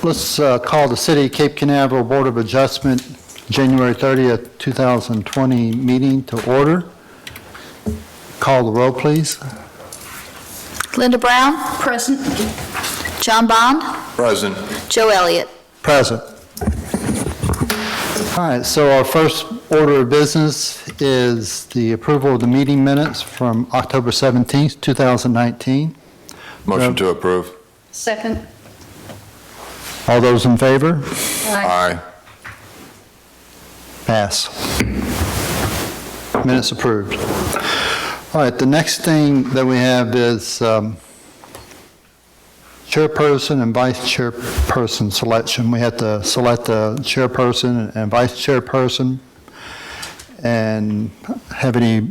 Let's call the City of Cape Canaveral Board of Adjustment January 30th, 2020 meeting to order. Call the roll, please. Linda Brown. Present. John Bond. Present. Joe Elliott. Present. All right, so our first order of business is the approval of the meeting minutes from October 17th, 2019. Motion to approve. Second. All those in favor? Aye. Pass. Minutes approved. All right, the next thing that we have is chairperson and vice chairperson selection. We have to select the chairperson and vice chairperson. And have any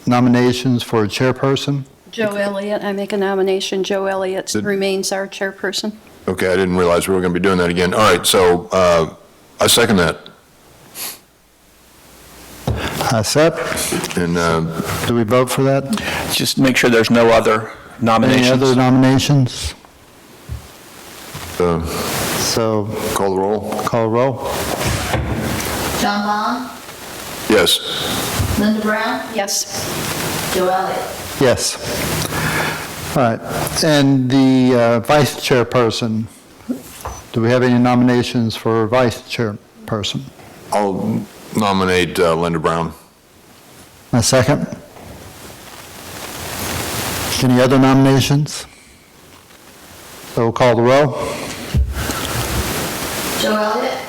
nominations for a chairperson? Joe Elliott. I make a nomination. Joe Elliott remains our chairperson. Okay, I didn't realize we were going to be doing that again. All right, so I second that. I accept. And Do we vote for that? Just make sure there's no other nominations. Any other nominations? So call the roll. call a roll. John Bond. Yes. Linda Brown. Yes. Joe Elliott. Yes. All right. And the vice chairperson, do we have any nominations for vice chairperson? I'll nominate Linda Brown. A second. Any other nominations? So we'll call the roll. Joe Elliott.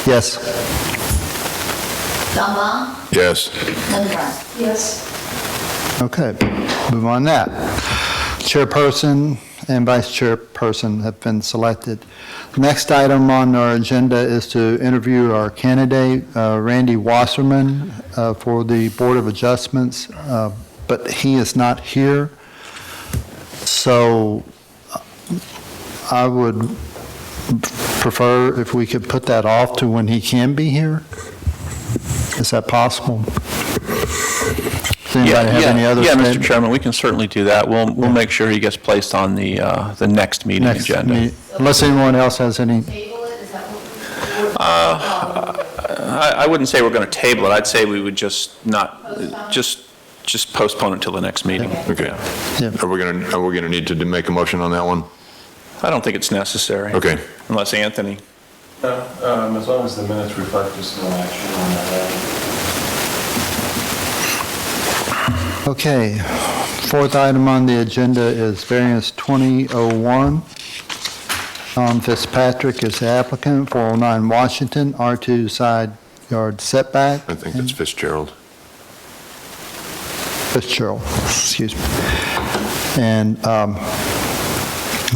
Yes. John Bond. Yes. Linda Brown. Yes. Okay, move on that. Chairperson and vice chairperson have been selected. Next item on our agenda is to interview our candidate, Randy Wasserman, for the Board of Adjustments, but he is not here. So I would prefer if we could put that off to when he can be here. Is that possible? Does anybody have any other Mr. statement? Chairman, we can certainly do that. We'll make sure he gets placed on the next meeting agenda. Unless anyone else has any. I wouldn't say we're going to table it. I'd say we would just postpone it till the next meeting. Okay. Yeah. Are we going to need to make a motion on that one? I don't think it's necessary. Okay. Unless Anthony. As long as the minutes reflect just no action on that. Okay, fourth item on the agenda is variance 2001. Tom Fitzpatrick is the applicant, 409 Washington, R2 side yard setback. I think that's Fitzgerald. Fitzgerald, excuse me. And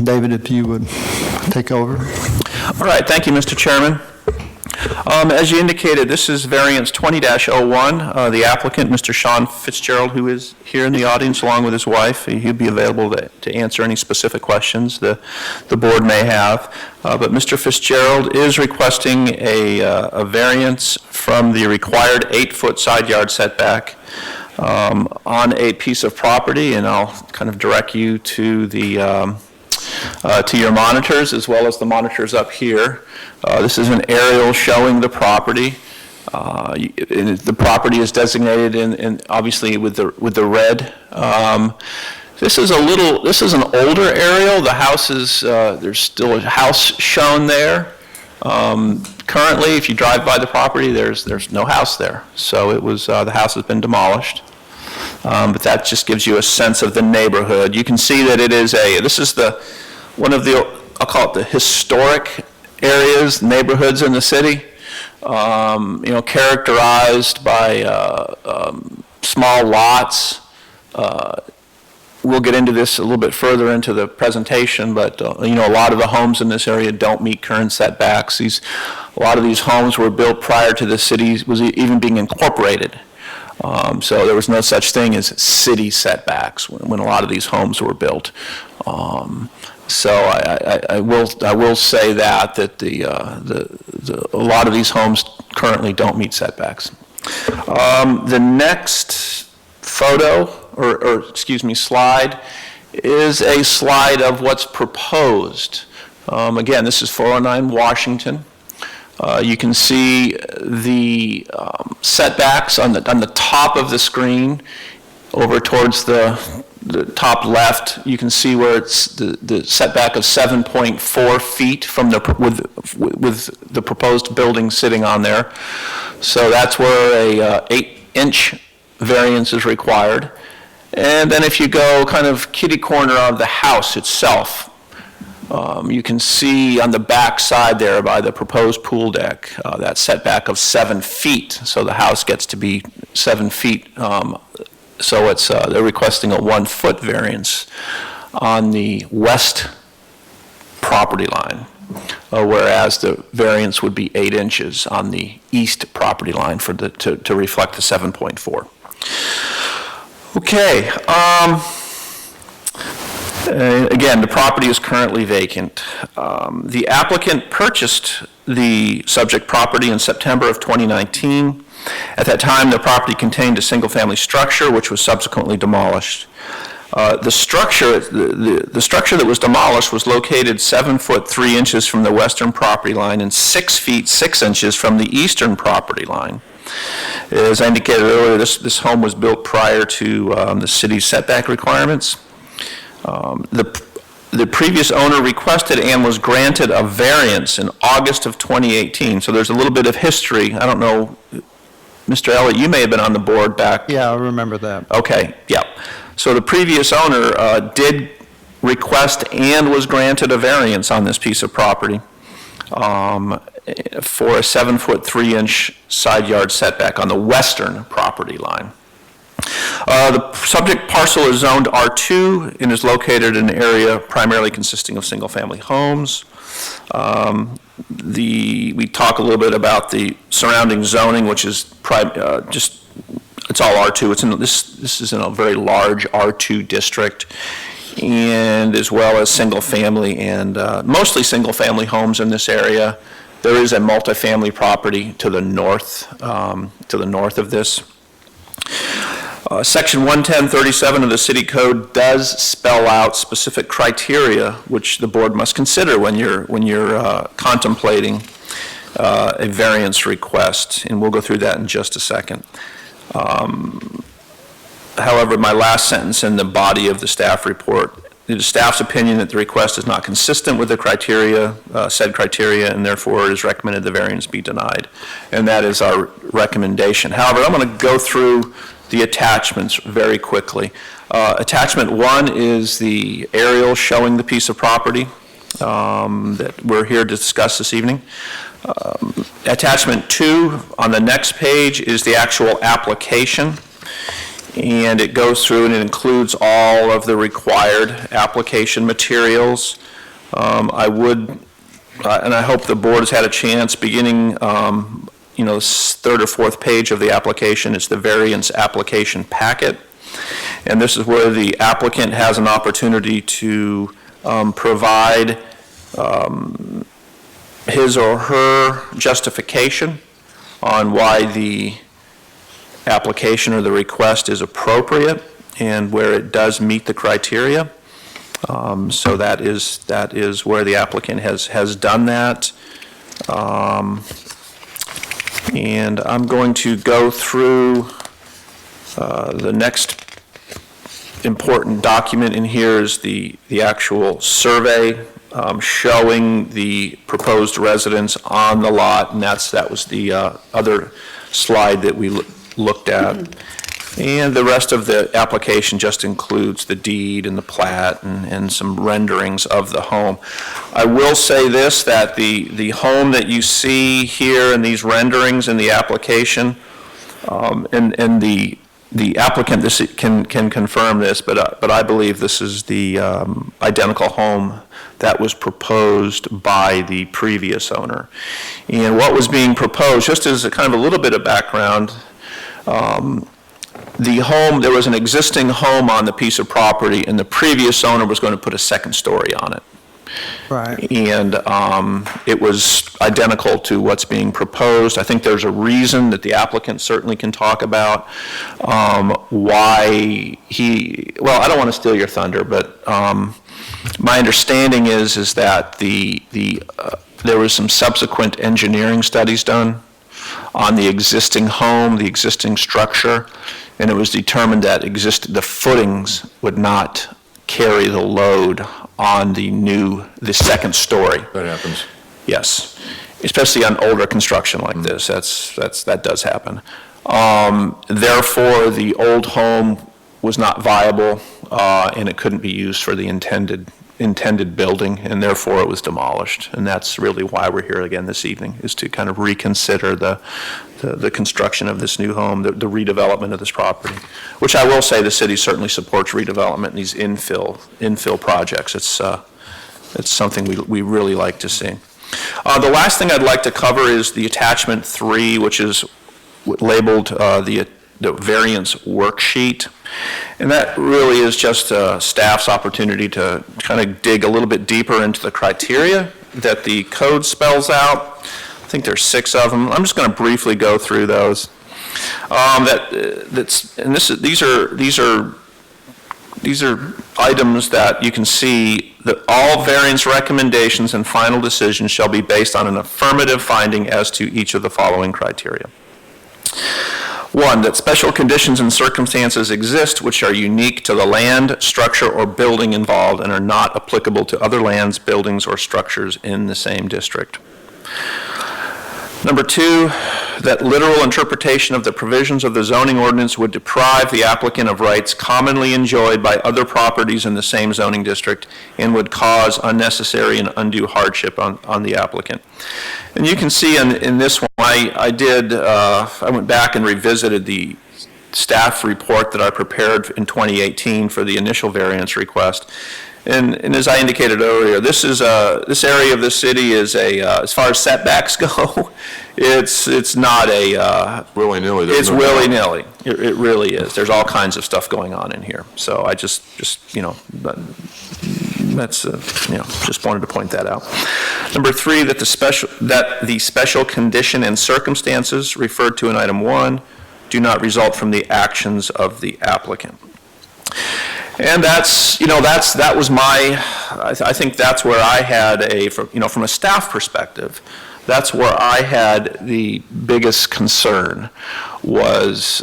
David, if you would take over. All right, thank you, Mr. Chairman. As you indicated, this is variance 20-01. The applicant, Mr. Sean Fitzgerald, who is here in the audience along with his wife, he'll be available to answer any specific questions the board may have. But Mr. Fitzgerald is requesting a variance from the required 8-foot side yard setback on a piece of property, and I'll kind of direct you to the to your monitors as well as the monitors up here. This is an aerial showing the property. The property is designated in obviously with the red. This is an older aerial. The house is there's still a house shown there. Currently, if you drive by the property, there's no house there. So it was the house has been demolished. But that just gives you a sense of the neighborhood. You can see that it is this is one of the, I'll call it the historic areas, neighborhoods in the city, characterized by small lots. We'll get into this a little bit further into the presentation, but a lot of the homes in this area don't meet current setbacks. A lot of these homes were built prior to the city was even being incorporated. So there was no such thing as city setbacks when a lot of these homes were built. So I will say that a lot of these homes currently don't meet setbacks. The next photo, or excuse me, slide, is a slide of what's proposed Again, this is 409 Washington. You can see the setbacks on the top of the screen over towards the top left. You can see where it's the setback of 7.4 feet from with the proposed building sitting on there. So that's where a 8-inch variance is required. And then if you go kind of kitty corner of the house itself, you can see on the back side there by the proposed pool deck, that setback of 7 feet. So the house gets to be 7 feet. So it's, they're requesting a 1-foot variance on the west property line, whereas the variance would be 8 inches on the east property line for to reflect the 7.4. Okay. Again, the property is currently vacant. The applicant purchased the subject property in September of 2019. At that time, the property contained a single-family structure, which was subsequently demolished. The structure that was demolished was located 7 foot 3 inches from the western property line and 6 feet 6 inches from the eastern property line. As I indicated earlier, this home was built prior to the city's setback requirements. The previous owner requested and was granted a variance in August of 2018. So there's a little bit of history. I don't know, Mr. Elliott, you may have been on the board back. Yeah, I remember that. Okay, yeah. So the previous owner did request and was granted a variance on this piece of property for a 7 foot 3 inch side yard setback on the western property line. The subject parcel is zoned R2 and is located in an area primarily consisting of single-family homes. We talk a little bit about the surrounding zoning, which is it's all R2. This is in a very large R2 district, and as well as single-family and mostly single-family homes in this area. There is a multifamily property to the north of this. Section 11037 of the City Code does spell out specific criteria which the board must consider when you're contemplating a variance request, and we'll go through that in just a second. However, my last sentence in the body of the staff report, it is staff's opinion that the request is not consistent with the criteria, said criteria, and therefore it is recommended the variance be denied. And that is our recommendation. However, I'm going to go through the attachments very quickly. Attachment 1 is the aerial showing the piece of property that we're here to discuss this evening. Attachment 2 on the next page is the actual application, and it goes through and it includes all of the required application materials. I would, and I hope the board has had a chance beginning third or fourth page of the application is the variance application packet. And this is where the applicant has an opportunity to provide his or her justification on why the application or the request is appropriate and where it does meet the criteria. So that is where the applicant has done that. And I'm going to go through the next important document in here is the actual survey showing the proposed residence on the lot, and that was the other slide that we looked at. And the rest of the application just includes the deed and the plat and some renderings of the home. I will say this, that the home that you see here in these renderings in the application, and the applicant can confirm this, but I believe this is the identical home that was proposed by the previous owner. And what was being proposed, just as a kind of a little bit of background, there was an existing home on the piece of property, and the previous owner was going to put a second story on it. Right. And it was identical to what's being proposed. I think there's a reason that the applicant certainly can talk about why I don't want to steal your thunder, but My understanding is that there was some subsequent engineering studies done on the existing home, the existing structure, and it was determined that the footings would not carry the load on the second story. That happens. Yes, especially on older construction like this, that does happen. Therefore, the old home was not viable, and it couldn't be used for the intended building, and therefore it was demolished. And that's really why we're here again this evening, is to kind of reconsider the construction of this new home, the redevelopment of this property, which I will say the city certainly supports redevelopment in these infill projects. It's something we really like to see. The last thing I'd like to cover is the attachment 3, which is labeled the variance worksheet. And that really is just staff's opportunity to kind of dig a little bit deeper into the criteria that the code spells out. I think there's 6 of them. I'm just going to briefly go through those. These are items that you can see that all variance recommendations and final decisions shall be based on an affirmative finding as to each of the following criteria. 1, that special conditions and circumstances exist which are unique to the land, structure, or building involved and are not applicable to other lands, buildings, or structures in the same district. Number 2, that literal interpretation of the provisions of the zoning ordinance would deprive the applicant of rights commonly enjoyed by other properties in the same zoning district and would cause unnecessary and undue hardship on the applicant. And you can see in this one, I went back and revisited the staff report that I prepared in 2018 for the initial variance request. And as I indicated earlier, this area of the city is as far as setbacks go, it's not Willy-nilly. It's willy-nilly. It really is. There's all kinds of stuff going on in here. So I just wanted to point that out. Number 3, that the special condition and circumstances referred to in item 1 do not result from the actions of the applicant. And I think that's where I had from a staff perspective, that's where I had the biggest concern was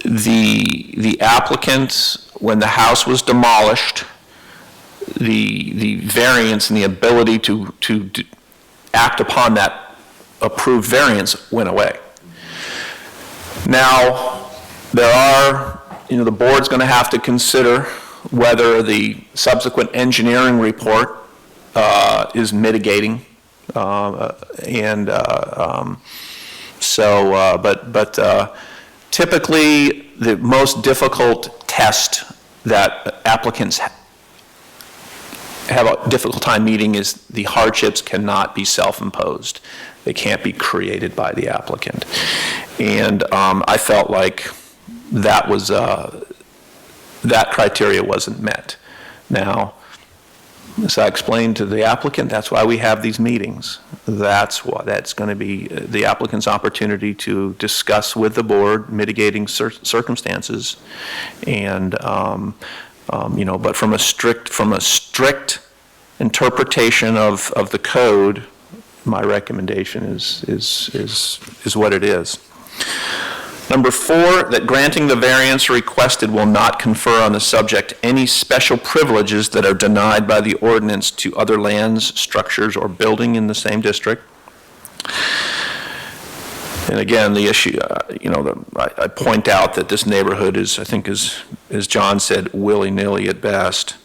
the applicant, when the house was demolished, the variance and the ability to act upon that approved variance went away. Now, there are the board's going to have to consider whether the subsequent engineering report is mitigating, typically the most difficult test that applicants have a difficult time meeting is the hardships cannot be self-imposed. They can't be created by the applicant. And I felt like that criteria wasn't met. Now, as I explained to the applicant, that's why we have these meetings. That's going to be the applicant's opportunity to discuss with the board mitigating circumstances, and but from a strict interpretation of the code, my recommendation is what it is. Number 4, that granting the variance requested will not confer on the subject any special privileges that are denied by the ordinance to other lands, structures, or building in the same district. And again, the issue, I point out that this neighborhood is, I think, as John said, willy-nilly at best.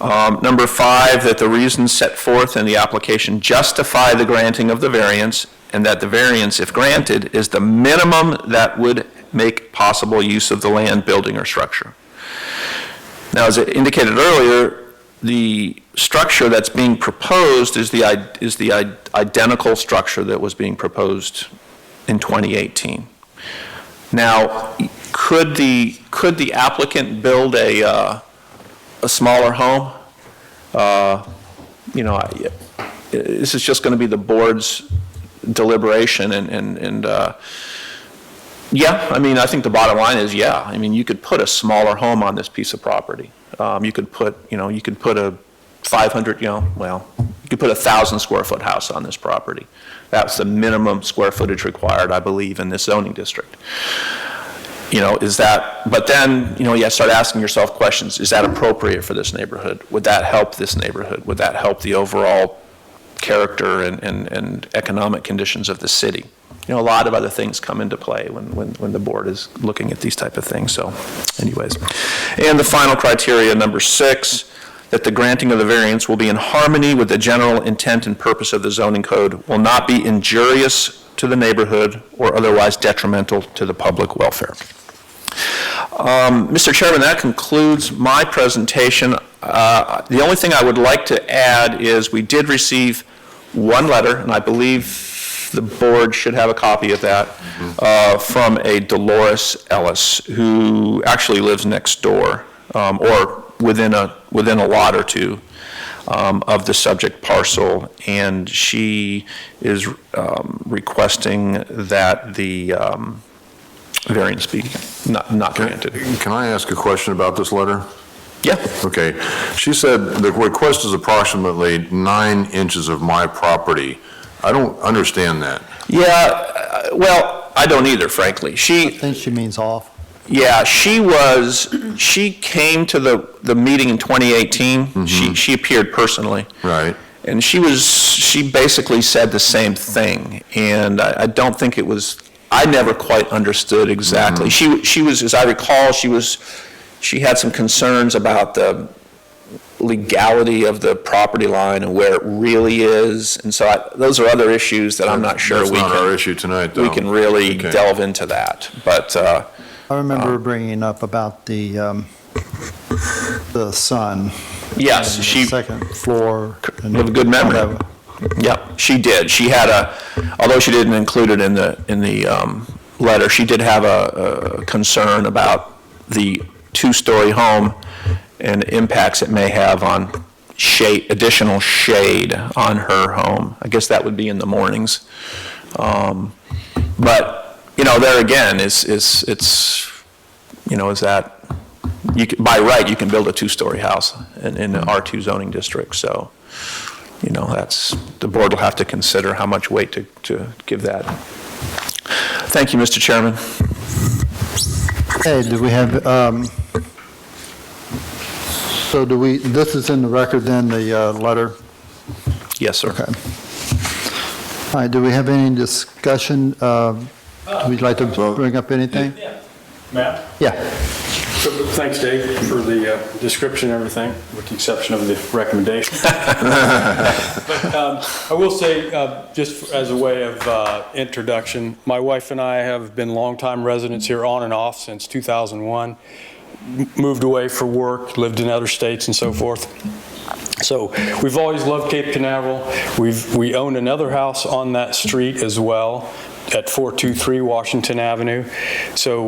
Number 5, that the reasons set forth in the application justify the granting of the variance, and that the variance, if granted, is the minimum that would make possible use of the land, building, or structure. Now, as I indicated earlier, the structure that's being proposed is the identical structure that was being proposed in 2018. Now, could the applicant build a smaller home? This is just going to be the board's deliberation, and yeah, I mean, I think the bottom line is, yeah, I mean, you could put a smaller home on this piece of property. You could put a 500, you could put a 1,000 square foot house on this property. That's the minimum square footage required, I believe, in this zoning district. But then, you start asking yourself questions. Is that appropriate for this neighborhood? Would that help this neighborhood? Would that help the overall character and economic conditions of the city? A lot of other things come into play when the board is looking at these type of things. So anyways. And the final criteria, number 6, that the granting of the variance will be in harmony with the general intent and purpose of the zoning code, will not be injurious to the neighborhood or otherwise detrimental to the public welfare. Mr. Chairman, that concludes my presentation. The only thing I would like to add is we did receive one letter, and I believe the board should have a copy of that, from a Dolores Ellis, who actually lives next door, or within a lot or two of the subject parcel, and she is requesting that the variance be not granted. Can I ask a question about this letter? Yeah. Okay. She said the request is approximately 9 inches of my property. I don't understand that. Yeah, well, I don't either, frankly. I think she means off. Yeah, she came to the meeting in 2018. Mm-hmm. She appeared personally. Right. And she basically said the same thing. And I don't think it was, I never quite understood exactly. Mm-hmm. She was, as I recall, she had some concerns about the legality of the property line and where it really is. And so those are other issues that I'm not sure That's not our issue tonight, though. We can really delve into that. But I remember bringing up about the sun. Yes, and she. the second floor. You have a good memory. Yep, she did. She had although she didn't include it in the letter, she did have a concern about the 2-story home and impacts it may have on additional shade on her home. I guess that would be in the mornings. But, there again is that by right, you can build a 2-story house in an R2 zoning district. So, that's, the board will have to consider how much weight to give that. Thank you, Mr. Chairman. Okay, do we have, this is in the record then, the letter? Yes, sir. Okay. All right, do we have any discussion? Would you like to bring up anything? Yeah. Matt? Yeah. So, thanks, Dave, for the description and everything, with the exception of the recommendation. But I will say, just as a way of introduction, my wife and I have been longtime residents here on and off since 2001. Moved away for work, lived in other states and so forth. So we've always loved Cape Canaveral. We own another house on that street as well, at 423 Washington Avenue. So,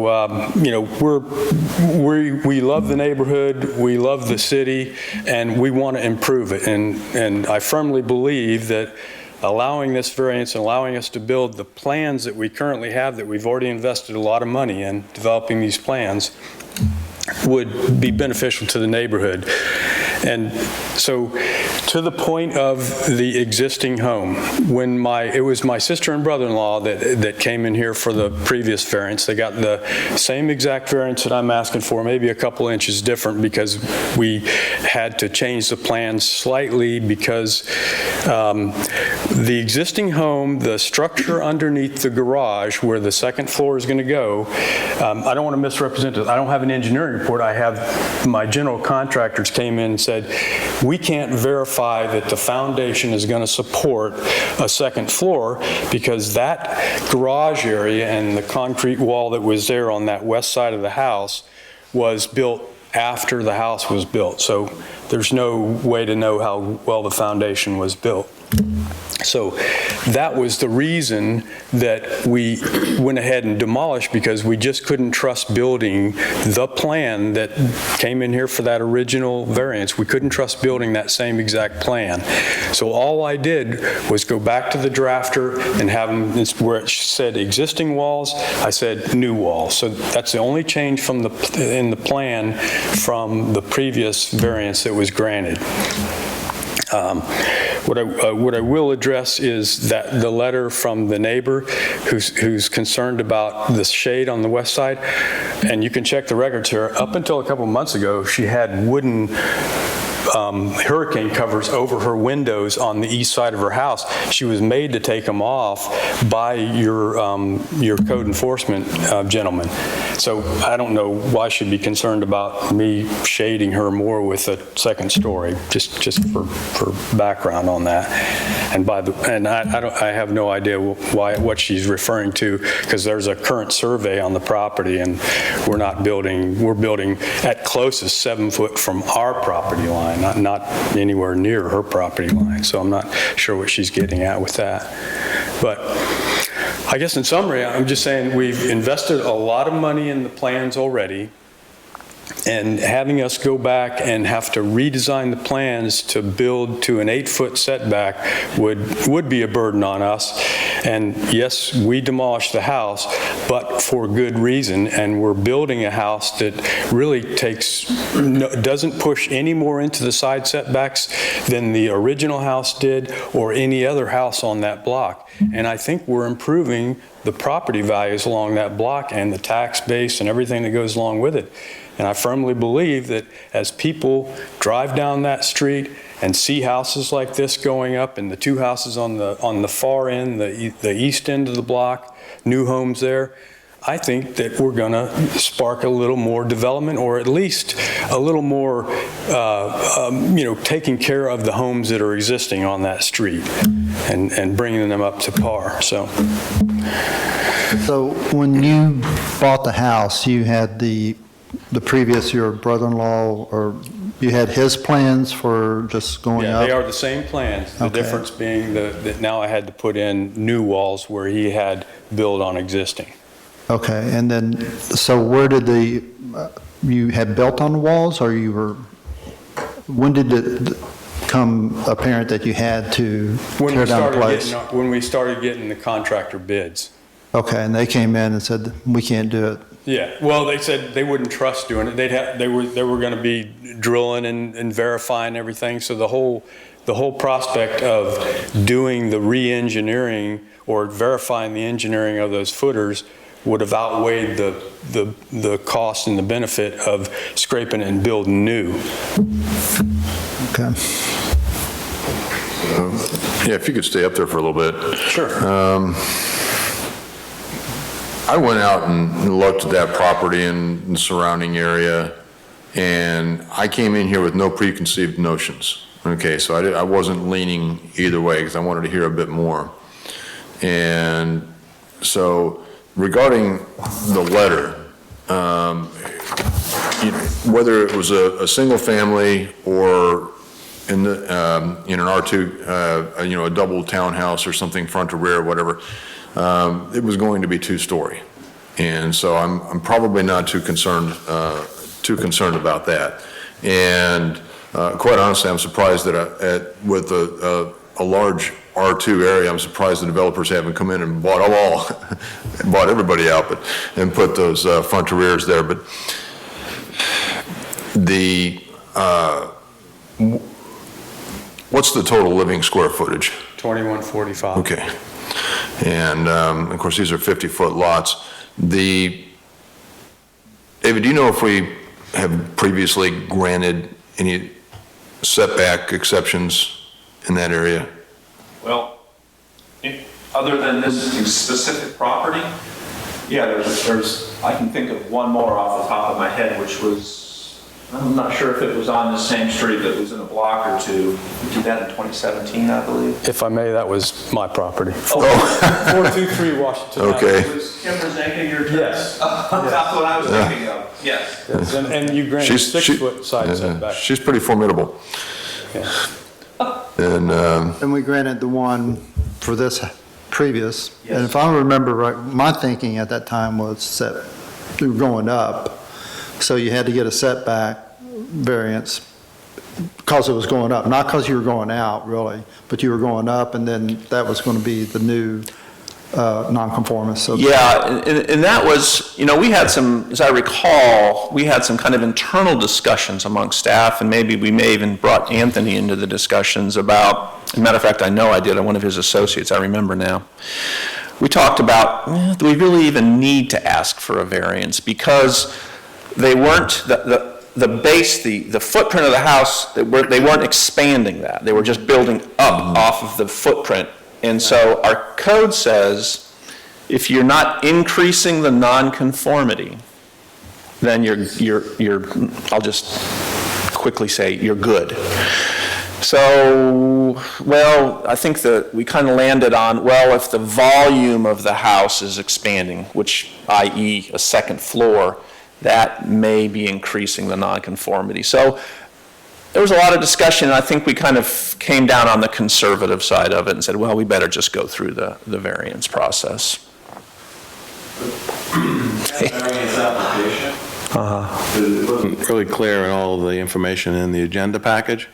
we love the neighborhood, we love the city, and we want to improve it. And I firmly believe that allowing this variance and allowing us to build the plans that we currently have, that we've already invested a lot of money in developing these plans, would be beneficial to the neighborhood. And so, to the point of the existing home, it was my sister and brother-in-law that came in here for the previous variance. They got the same exact variance that I'm asking for, maybe a couple inches different, because we had to change the plans slightly because the existing home, the structure underneath the garage where the second floor is going to go, I don't want to misrepresent it. I don't have an engineering report. I have my general contractors came in and said, we can't verify that the foundation is going to support a second floor because that garage area and the concrete wall that was there on that west side of the house was built after the house was built. So there's no way to know how well the foundation was built. So that was the reason that we went ahead and demolished, because we just couldn't trust building the plan that came in here for that original variance. We couldn't trust building that same exact plan. So all I did was go back to the drafter and have them, where it said existing walls, I said new walls. So that's the only change from in the plan from the previous variance that was granted. What I will address is that the letter from the neighbor who's concerned about the shade on the west side, and you can check the records here. Up until a couple months ago, she had wooden hurricane covers over her windows on the east side of her house. She was made to take them off by your code enforcement gentleman. So I don't know why she'd be concerned about me shading her more with a second story, just for background on that. And I have no idea what she's referring to, because there's a current survey on the property, and we're building at closest 7 foot from our property line, not anywhere near her property line. So I'm not sure what she's getting at with that. But I guess in summary, I'm just saying we've invested a lot of money in the plans already, and having us go back and have to redesign the plans to build to an 8-foot setback would be a burden on us. And yes, we demolished the house, but for good reason, and we're building a house that really doesn't push any more into the side setbacks than the original house did or any other house on that block. And I think we're improving the property values along that block and the tax base and everything that goes along with it. And I firmly believe that as people drive down that street and see houses like this going up, and the two houses on the far end, the east end of the block, new homes there, I think that we're going to spark a little more development, or at least a little more, taking care of the homes that are existing on that street and bringing them up to par. So when you bought the house, you had the previous, your brother-in-law, or you had his plans for just going up? Yeah, they are the same plans. The difference being that now I had to put in new walls where he had built on existing. Okay, and then, so where did you had built on the walls, or when did it become apparent that you had to tear down the place? When we started getting the contractor bids. Okay, and they came in and said, we can't do it. Yeah, well, they said they wouldn't trust doing it. They were going to be drilling and verifying everything. So the whole prospect of doing the re-engineering or verifying the engineering of those footers would have outweighed the cost and the benefit of scraping and building new. Okay. Yeah, if you could stay up there for a little bit. Sure. I went out and looked at that property and the surrounding area, and I came in here with no preconceived notions. Okay, so I wasn't leaning either way because I wanted to hear a bit more. And so regarding the letter, whether it was a single family or in an R2, a double townhouse or something, front to rear, whatever, it was going to be 2-story. And so I'm probably not too concerned about that. And quite honestly, I'm surprised that with a large R2 area, I'm surprised the developers haven't come in and bought them all, bought everybody out, and put those front to rears there. But what's the total living square footage? 2145. Okay. And of course, these are 50-foot lots. David, do you know if we have previously granted any setback exceptions in that area? Well, other than this specific property, yeah, there's, I can think of one more off the top of my head, which was, I'm not sure if it was on the same street, but it was in a block or two. We did that in 2017, I believe. If I may, that was my property. Oh. 423 Washington. Okay. Was Chairperson your turn? Yes. That's what I was thinking of. Yes. Yes, and you granted 6-foot side setback. She's pretty formidable. Yeah. And, And we granted the one for this previous. And if I remember right, my thinking at that time was that we were going up, so you had to get a setback variance because it was going up, not because you were going out, really, but you were going up, and then that was going to be the new nonconformist. So Yeah, and that was, we had some, as I recall, we had some kind of internal discussions among staff, and maybe we may even brought Anthony into the discussions about, as a matter of fact, I know I did, one of his associates, I remember now. We talked about, do we really even need to ask for a variance? Because they weren't, the base, the footprint of the house, they weren't expanding that. They were just building up off of the footprint. And so our code says, if you're not increasing the nonconformity, then you're I'll just quickly say, you're good. So, well, I think that we kind of landed on, well, if the volume of the house is expanding, which, i.e., a second floor, that may be increasing the nonconformity. So there was a lot of discussion, and I think we kind of came down on the conservative side of it and said, well, we better just go through the variance process. Variance application. It wasn't really clear in all of the information in the agenda package.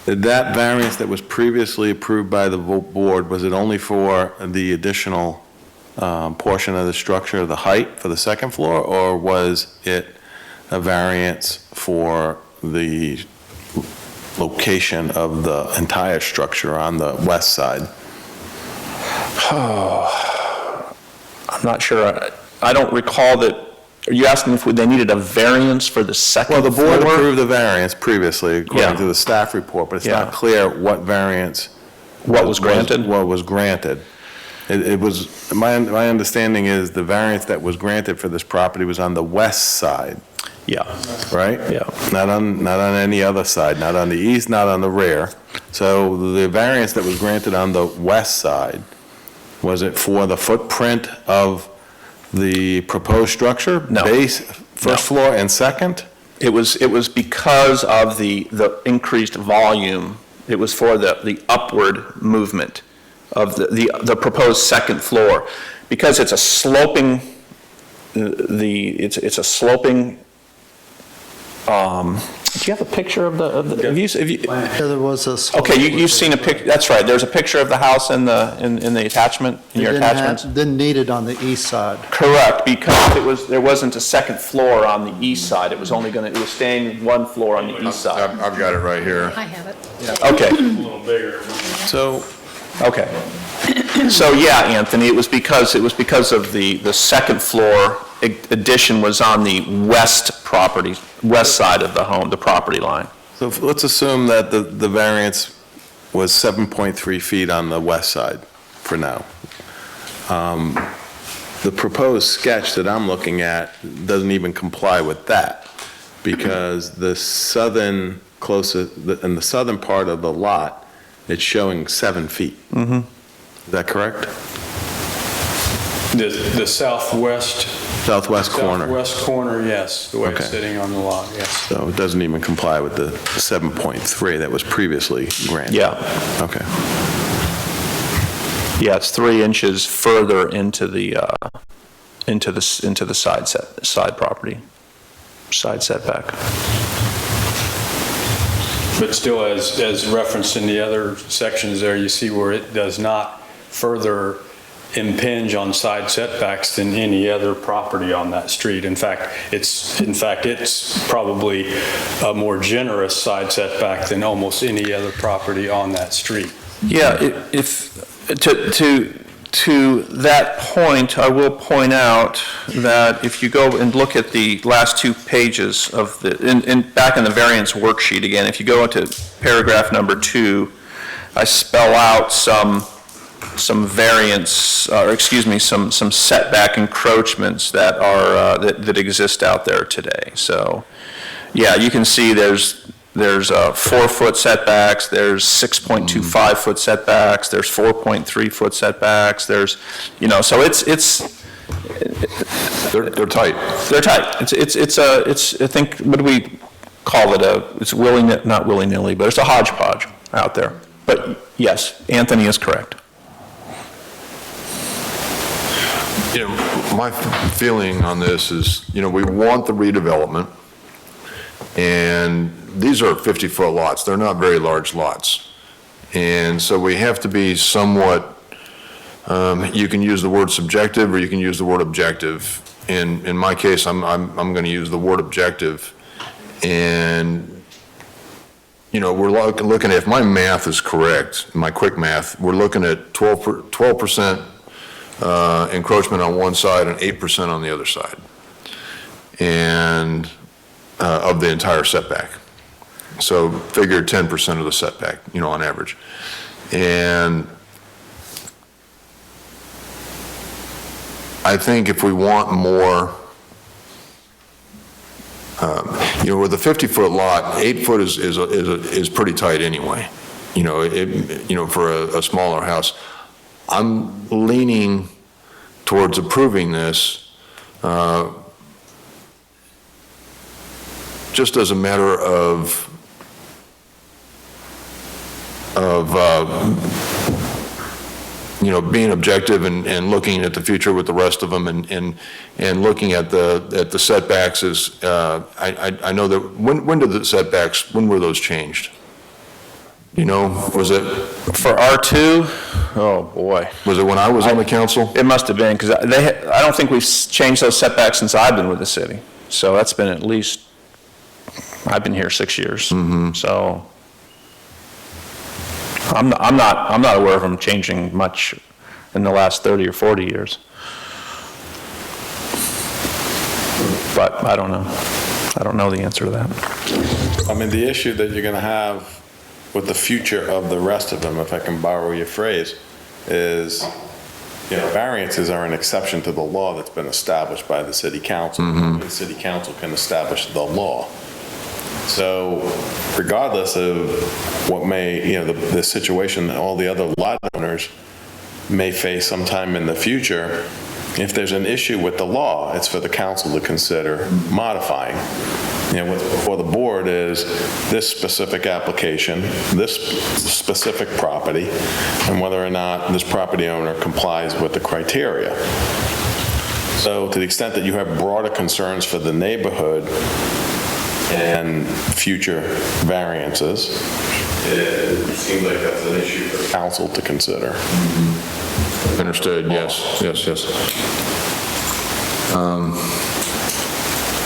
That variance that was previously approved by the board, was it only for the additional portion of the structure, the height for the second floor, or was it a variance for the location of the entire structure on the west side? I'm not sure. I don't recall that. Are you asking if they needed a variance for the second floor? Well, the board approved the variance previously, according Yeah. to the staff report, but it's Yeah. not clear what variance. What was granted? What was granted. It was, my understanding is the variance that was granted for this property was on the west side, Yeah. right? Yeah. Not on any other side, not on the east, not on the rear. So the variance that was granted on the west side, was it for the footprint of the proposed structure? No. Base, first floor and second? It was because of the increased volume. It was for the upward movement of the proposed second floor. Because it's a sloping, it's a sloping, do you have a picture of the have you, yeah, there was a. okay, you've seen a picture, that's right, there's a picture of the house in the attachment, in your attachments? Didn't need it on the east side. Correct, because there wasn't a second floor on the east side. It was staying one floor on the east side. I've got it right here. I have it. Okay, A little bigger. So, okay. So, yeah, Anthony, it was because of the second floor addition was on the west side of the home, the property line. so let's assume that the variance was 7.3 feet on the west side for now. The proposed sketch that I'm looking at doesn't even comply with that, because the southern in the southern part of the lot, it's showing 7 feet. Mm-hmm. Is that correct? The southwest Southwest corner. Southwest corner, yes, the way it's Okay. sitting on the lot, yes. So it doesn't even comply with the 7.3 that was previously granted? Yeah, Okay. yeah, it's 3 inches further into the side property, side setback. But still, as referenced in the other sections there, you see where it does not further impinge on side setbacks than any other property on that street. In fact, it's probably a more generous side setback than almost any other property on that street. Yeah, to that point, I will point out that if you go and look at the last 2 pages of back in the variance worksheet again, if you go into paragraph number 2, I spell out some variance, or excuse me, some setback encroachments that are, that exist out there today. So, yeah, you can see there's 4-foot setbacks, there's 6.25-foot setbacks, there's 4.3-foot setbacks, there's, so it's They're tight. They're tight. It's I think, what do we call it? It's not willy-nilly, but it's a hodgepodge out there. But yes, Anthony is correct. You know, my feeling on this is, you know, we want the redevelopment, and these are 50-foot lots. They're not very large lots. And so we have to be somewhat, you can use the word subjective or you can use the word objective. In my case, I'm going to use the word objective. And, you know, we're looking at, if my math is correct, my quick math, we're looking at 12% encroachment on one side and 8% on the other side, and of the entire setback. So figure 10% of the setback, you know, on average. And I think if we want more, you know, with a 50-foot lot, 8 foot is pretty tight anyway. You know, you know, for a smaller house. I'm leaning towards approving this just as a matter of you know, being objective and looking at the future with the rest of them and looking at the setbacks is, I know that, when did the setbacks, when were those changed? You know, was it? For R2, oh boy. Was it when I was on the council? It must have been, because I don't think we've changed those setbacks since I've been with the city. So that's been at least, I've been here 6 years. So I'm not aware of them changing much in the last 30 or 40 years. But I don't know. I don't know the answer to that. I mean, the issue that you're going to have with the future of the rest of them, if I can borrow your phrase, is, you know, variances are an exception to the law that's been established by the city council. The city council can establish the law. So regardless of what may, you know, the situation that all the other lot owners may face sometime in the future, if there's an issue with the law, it's for the council to consider modifying. You know, what's before the board is this specific application, this specific property, and whether or not this property owner complies with the criteria. So to the extent that you have broader concerns for the neighborhood and future variances, it seems like that's an issue for the council to consider. Understood, yes.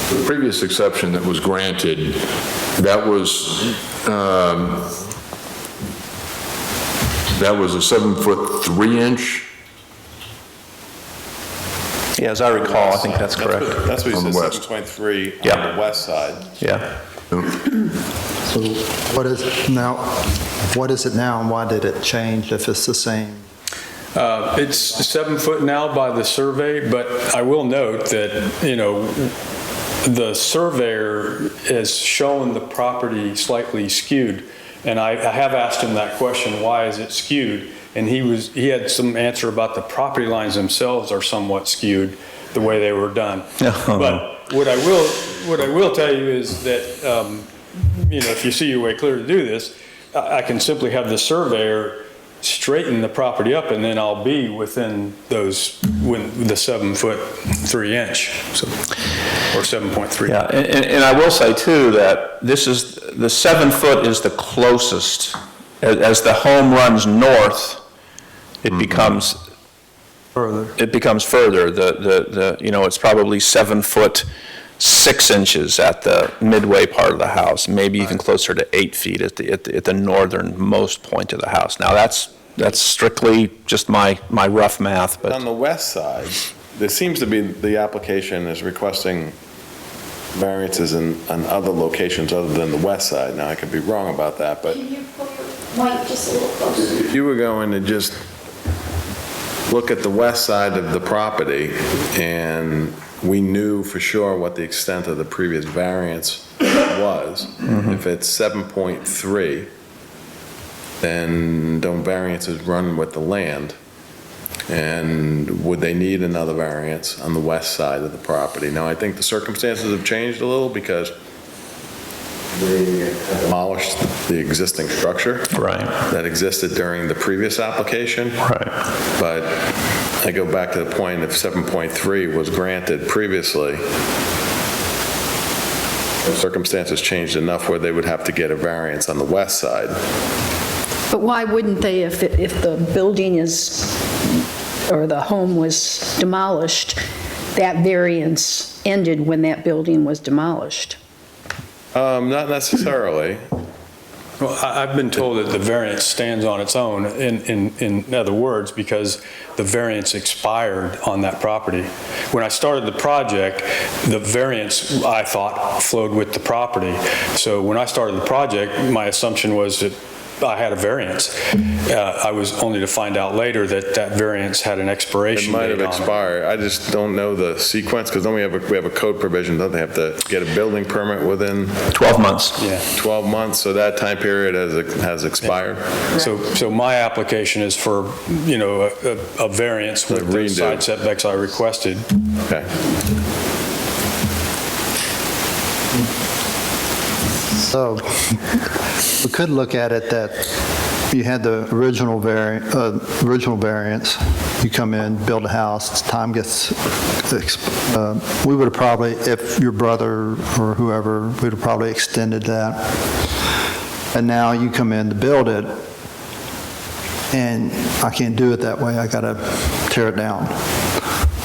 The previous exception that was granted, that was a 7-foot 3-inch. Yeah, as I recall, I think that's correct. That's what he On said, the west. 7.3 Yeah. on the west side. Yeah. So what is it now, and why did it change if it's the same? It's 7 foot now by the survey, but I will note that, you know, the surveyor has shown the property slightly skewed, and I have asked him that question, why is it skewed? And he had some answer about the property lines themselves are somewhat skewed the way they were done. But what I will tell you is that, you know, if you see your way clear to do this, I can simply have the surveyor straighten the property up, and then I'll be within those, the 7 foot 3-inch, so, or 7.3. Yeah, and I will say too that this is, the 7 foot is the closest. As the home runs north, it becomes further. It becomes further. The you know, it's probably 7 foot 6 inches at the midway part of the house, maybe even closer to 8 feet at the northernmost point of the house. Now that's strictly just my rough math, but On the west side, there seems to be, the application is requesting variances in on other locations other than the west side. Now, I could be wrong about that, but Can you pull your mic just a little closer? if you were going to just look at the west side of the property, and we knew for sure what the extent of the previous variance was, if it's 7.3, then don't variances run with the land? And would they need another variance on the west side of the property? Now, I think the circumstances have changed a little because they demolished the existing structure Right. that existed during the previous application. Right. But I go back to the point if 7.3 was granted previously, the circumstances changed enough where they would have to get a variance on the west side. But why wouldn't they if the building is, or the home was demolished, that variance ended when that building was demolished? Not necessarily. Well, I've been told that the variance stands on its own, in other words, because the variance expired on that property. When I started the project, the variance, I thought, flowed with the property. So when I started the project, my assumption was that I had a variance. I was only to find out later that that variance had an It expiration might date have on it. expired. I just don't know the sequence because then we have a code provision. Don't they have to get a building permit within 12 months. Yeah. 12 months? So that time period has expired? So my application is for, a variance with the redo. side setbacks I requested. Okay. So we could look at it that you had the original variance, you come in, build a house, time gets, we would have probably, if your brother or whoever, we'd have probably extended that. And now you come in to build it, and I can't do it that way, I gotta tear it down.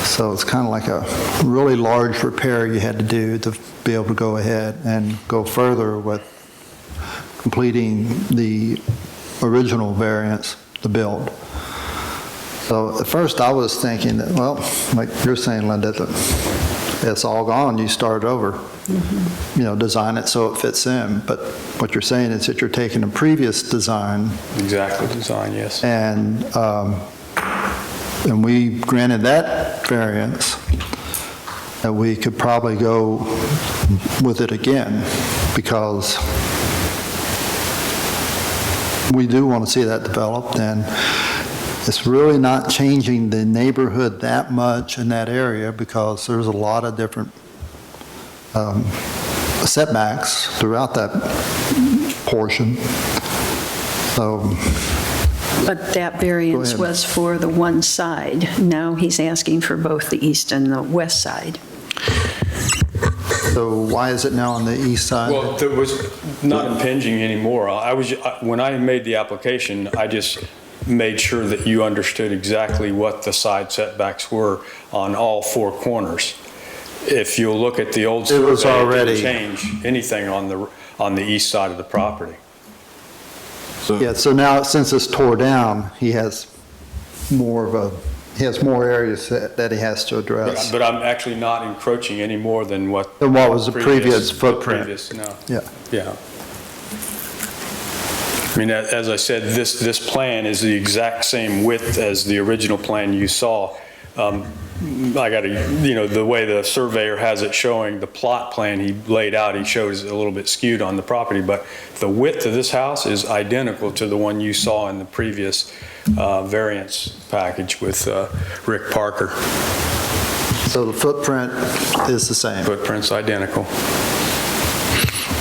So it's kind of like a really large repair you had to do to be able to go ahead and go further with completing the original variance, the build. So at first I was thinking that, well, like you're saying, Linda, that it's all gone, you start over. Design it so it fits in. But what you're saying is that you're taking a previous design Exactly, design, yes. and we granted that variance, that we could probably go with it again, because we do want to see that developed, and it's really not changing the neighborhood that much in that area, because there's a lot of different setbacks throughout that portion. So, But that variance Go ahead. was for the one side. Now he's asking for both the east and the west side. so why is it now on the east side? Well, it was not impinging anymore. When I made the application, I just made sure that you understood exactly what the side setbacks were on all four corners. If you'll look at the old survey, was it already- didn't change anything on the east side of the property. Yeah, so now, since it's tore down, he has more areas that he has to address. But I'm actually not encroaching any more than what. Than what was the previous the footprint. previous, no. Yeah. Yeah. I mean, as I said, this plan is the exact same width as the original plan you saw. I got to, the way the surveyor has it showing, the plot plan he laid out, he shows a little bit skewed on the property, but the width of this house is identical to the one you saw in the previous variance package with Rick Parker. So the footprint is the same. Footprint's identical.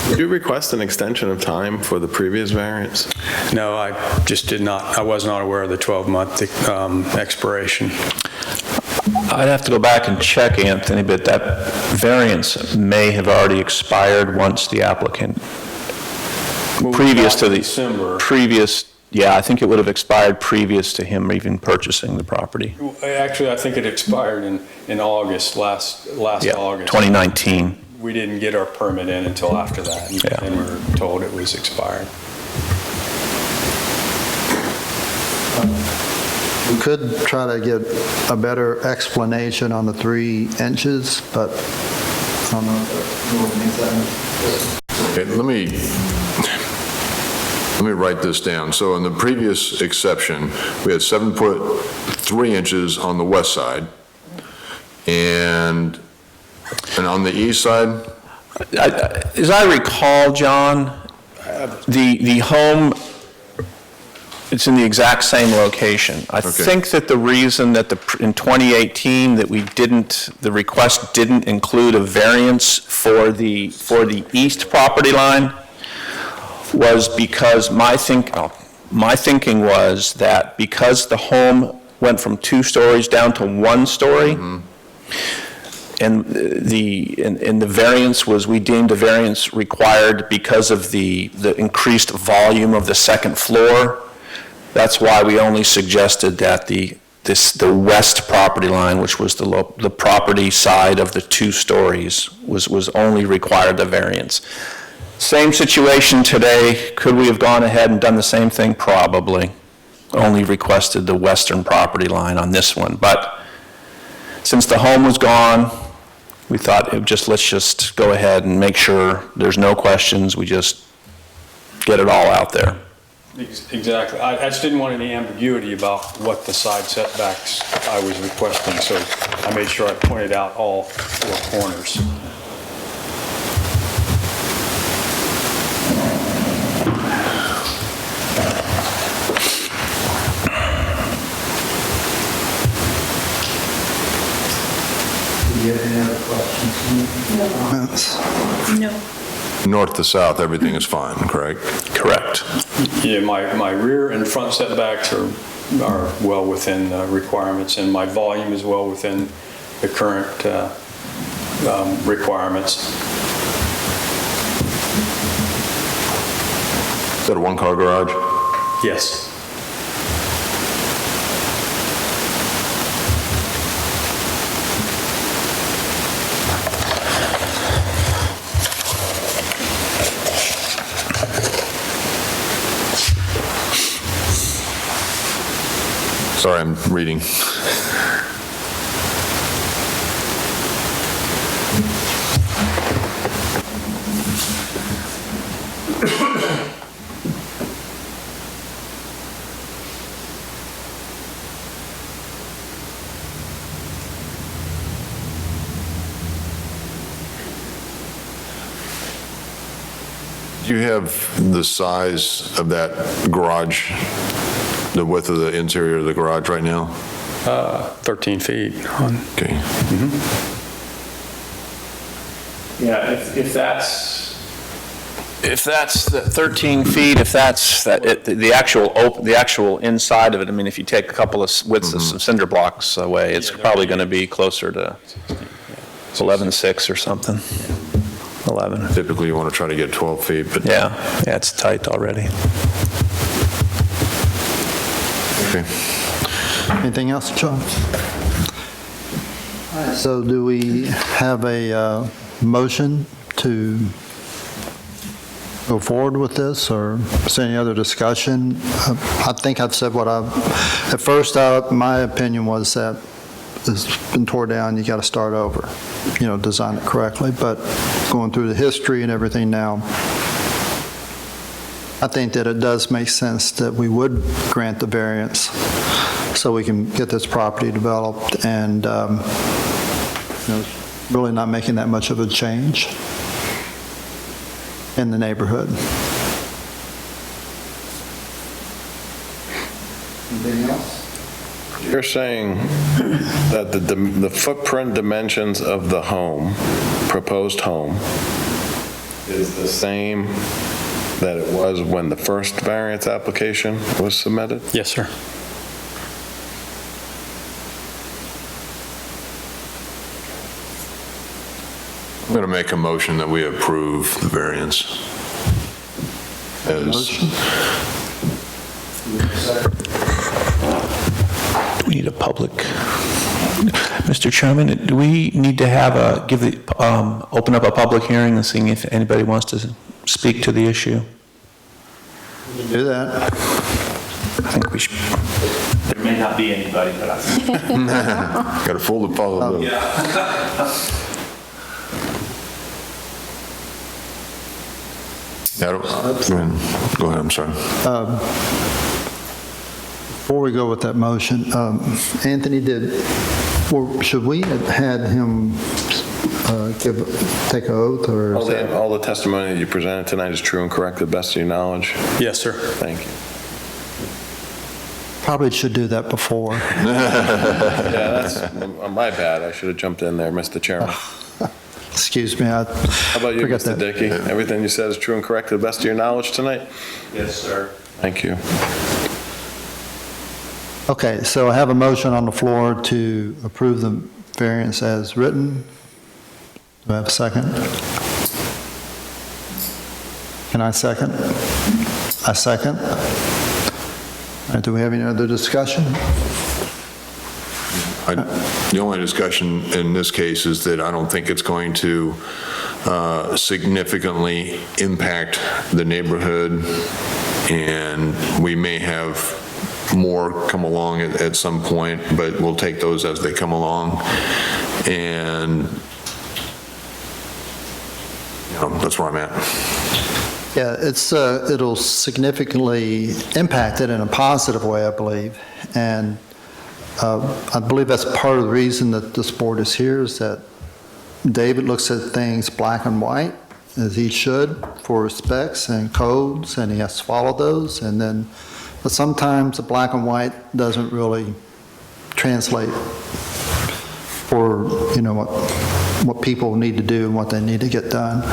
Did you request an extension of time for the previous variance? No, I just did not. I was not aware of the 12-month expiration. I'd have to go back and check, Anthony, but that variance may have already expired once the applicant, previous to the... December. Yeah, I think it would have expired previous to him even purchasing the property. Actually, I think it expired in August, last Yeah, August. 2019. We didn't get our permit in until after that, Yeah. and we were told it was expired. We could try to get a better explanation on the 3 inches, but I don't know if that really means that. Okay, let me write this down. So in the previous exception, we had 7 foot 3 inches on the west side, and on the east side? As I recall, John, the home It's in the exact same location. I think that the reason that in 2018 that the request didn't include a variance for the east property line was because my thinking was that because the home went from 2 stories down to 1 story, and the variance was, we deemed the variance required because of the increased volume of the second floor. That's why we only suggested that the west property line, which was the property side of the 2 stories, was only required the variance. Same situation today. Could we have gone ahead and done the same thing? Probably. Only requested the western property line on this one. But since the home was gone, we thought let's just go ahead and make sure there's no questions. We just get it all out there. Exactly. I just didn't want any ambiguity about what the side setbacks I was requesting, so I made sure I pointed out all 4 corners. Do you have any other questions? No. North to south, everything is fine, correct? Correct. Yeah, my rear and front setbacks are well within requirements, and my volume is well within the current requirements. Is that a 1-car garage? Yes. Sorry, I'm reading. Do you have the size of that garage, the width of the interior of the garage right now? 13 feet. Okay. Yeah, if that's, If that's the 13 feet, if that's the actual inside of it, I mean, if you take a couple of widths of some cinder blocks away, it's probably going to be closer to 11.6 or something. 11. Typically, you want to try to get 12 feet, but... Yeah, it's tight already. Okay. Anything else, John? So do we have a motion to go forward with this, or is there any other discussion? I think I've said what at first, my opinion was that it's been torn down, you got to start over, design it correctly, but going through the history and everything now, I think that it does make sense that we would grant the variance so we can get this property developed and, really not making that much of a change in the neighborhood. Anything else? You're saying that the footprint dimensions of the home, proposed home, is the same that it was when the first variance application was submitted? Yes, sir. I'm going to make a motion that we approve the variance. Do we need a public? Mr. Chairman, do we need to open up a public hearing and seeing if anybody wants to speak to the issue? Do that. I think we should. there may not be anybody, but I think. Got a full to follow. Go ahead, I'm sorry. Before we go with that motion, Anthony, should we have had him take an oath, or? All the testimony that you presented tonight is true and correct to the best of your knowledge? Yes, sir. Thank you. Probably should do that before. Yeah, that's my bad. I should have jumped in there, Mr. Chairman. Excuse me, I How about you, forgot Mr. that. Dickey? Everything you said is true and correct to the best of your knowledge tonight? Yes, sir. Thank you. Okay, so I have a motion on the floor to approve the variance as written. Do I have a second? Can I second? I second. All right, do we have any other discussion? The only discussion in this case is that I don't think it's going to significantly impact the neighborhood, and we may have more come along at some point, but we'll take those as they come along. And, that's where I'm at. Yeah, it'll significantly impact it in a positive way, I believe. And I believe that's part of the reason that this board is here, is that David looks at things black and white, as he should, for specs and codes, and he has to follow those. But sometimes the black and white doesn't really translate for, what people need to do and what they need to get done.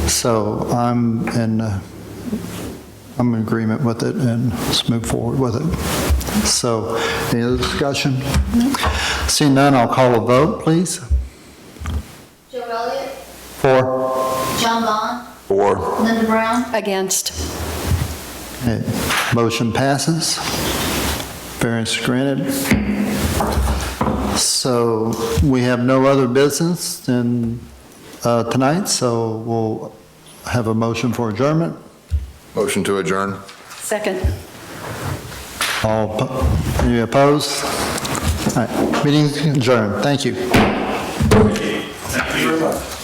So I'm in agreement with it, and let's move forward with it. So, any other discussion? Seeing none, I'll call a vote, please. Joe Elliott, For? John Bond, Or, Linda Brown, Against. Okay, motion passes. Variance granted. So we have no other business tonight, so we'll have a motion for adjournment. motion to adjourn? Second. Any opposed? All right, meeting adjourned. Thank you.